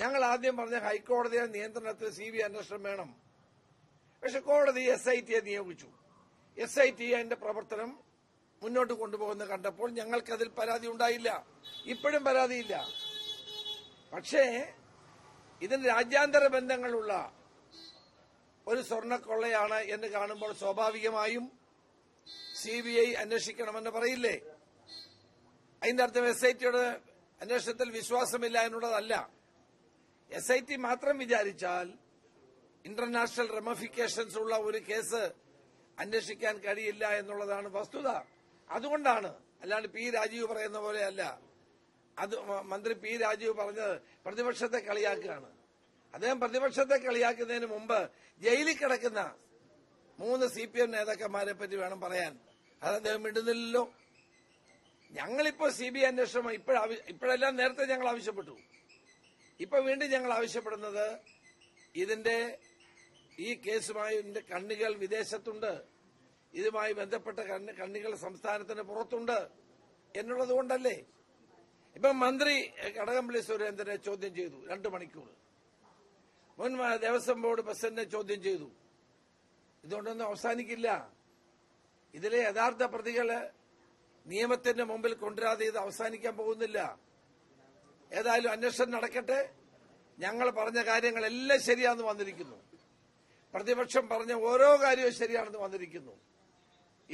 ഞങ്ങൾ ആദ്യം പറഞ്ഞ ഹൈക്കോടതിയുടെ നിയന്ത്രണത്തിൽ CBI അന്വേഷണം വേണം. പക്ഷെ കോടതി SIT നിയോഗിച്ചു. SIT അതിന്റെ പ്രവർത്തനം മുന്നോട്ട് കൊണ്ടുപോകുന്ന കണ്ടപ്പോൾ ഞങ്ങൾക്കതിൽ പരാതി ഉണ്ടായില്ല. ഇപ്പോഴും പരാതിയില്ല. പക്ഷേ ഇതിന് രാജ്യാന്തര ബന്ധങ്ങളുള്ള ഒരു സ്വർണ്ണക്കൊള്ളയാണ് എന്ന് കാണുമ്പോൾ സ്വാഭാവികമായും CBI അന്വേഷിക്കണമെന്ന് പറയില്ലേ? അതിന്റെ അർത്ഥം SITയുടെ അന്വേഷണത്തിൽ വിശ്വാസമില്ല എന്നുള്ളതല്ല. SIT മാത്രം വിചാരിച്ചാൽ ഇന്റർനാഷണൽ റെമിഫിക്കേഷൻസ് ഉള്ള ഒരു കേസ് അന്വേഷിക്കാൻ കഴിയില്ല എന്നുള്ളതാണ് വസ്തുത. അതുകൊണ്ടാണ്, അല്ലാണ്ട് P. രാജീവ് പറയുന്ന പോലെയല്ല. അത് മന്ത്രി P. രാജീവ് പറഞ്ഞത് പ്രതിപക്ഷത്തെ കളിയാക്കുകയാണ്. അദ്ദേഹം പ്രതിപക്ഷത്തെ കളിയാക്കുന്നതിന് മുമ്പ് ജയിലിൽ കിടക്കുന്ന 3 CPM നേതാക്കന്മാരെ പറ്റി വേണം പറയാൻ. അത് അദ്ദേഹം ഇടുന്നില്ലല്ലോ. ഞങ്ങളിപ്പോ CBI അന്വേഷണം ഇപ്പോഴെല്ലാം നേരത്തെ ഞങ്ങൾ ആവശ്യപ്പെട്ടു. ഇപ്പൊ വീണ്ടും ഞങ്ങൾ ആവശ്യപ്പെടുന്നത് ഇതിന്റെ ഈ കേസുമായി കണ്ണികൾ വിദേശത്തുണ്ട്, ഇതുമായി ബന്ധപ്പെട്ട കണ്ണികൾ സംസ്ഥാനത്തിന് പുറത്തുണ്ട് എന്നുള്ളത് കൊണ്ടല്ലേ. ഇപ്പൊ മന്ത്രി കടകംപള്ളി സുരേന്ദ്രനെ ചോദ്യം ചെയ്തു 2 മണിക്കൂർ. മുൻ ദേവസ്വം ബോർഡ് പ്രസിഡന്റിനെ ചോദ്യം ചെയ്തു. ഇതുകൊണ്ടൊന്നും അവസാനിക്കില്ല. ഇതിലെ യഥാർത്ഥ പ്രതികള് നിയമത്തിന്റെ മുമ്പിൽ കൊണ്ടുവരാതെ ഇത് അവസാനിക്കാൻ പോകുന്നില്ല. ഏതായാലും അന്വേഷണം നടക്കട്ടെ. ഞങ്ങൾ പറഞ്ഞ കാര്യങ്ങളെല്ലാം ശരിയാണെന്ന് വന്നിരിക്കുന്നു. പ്രതിപക്ഷം പറഞ്ഞ ഓരോ കാര്യവും ശരിയാണെന്ന് വന്നിരിക്കുന്നു.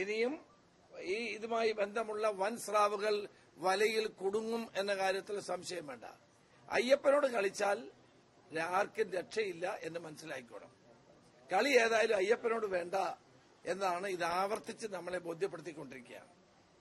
ഇനിയും ഇതുമായി ബന്ധമുള്ള വൻ സ്രാവുകൾ വലയിൽ കുടുങ്ങും എന്ന കാര്യത്തിൽ സംശയം വേണ്ട. അയ്യപ്പനോട് കളിച്ചാൽ ആർക്കും രക്ഷയില്ല എന്ന് മനസ്സിലാക്കിക്കോണം. കളി ഏതായാലും അയ്യപ്പനോട് വേണ്ട എന്നാണ് ഇത് ആവർത്തിച്ച് നമ്മളെ ബോധ്യപ്പെടുത്തിക്കൊണ്ടിരിക്കുകയാണ്.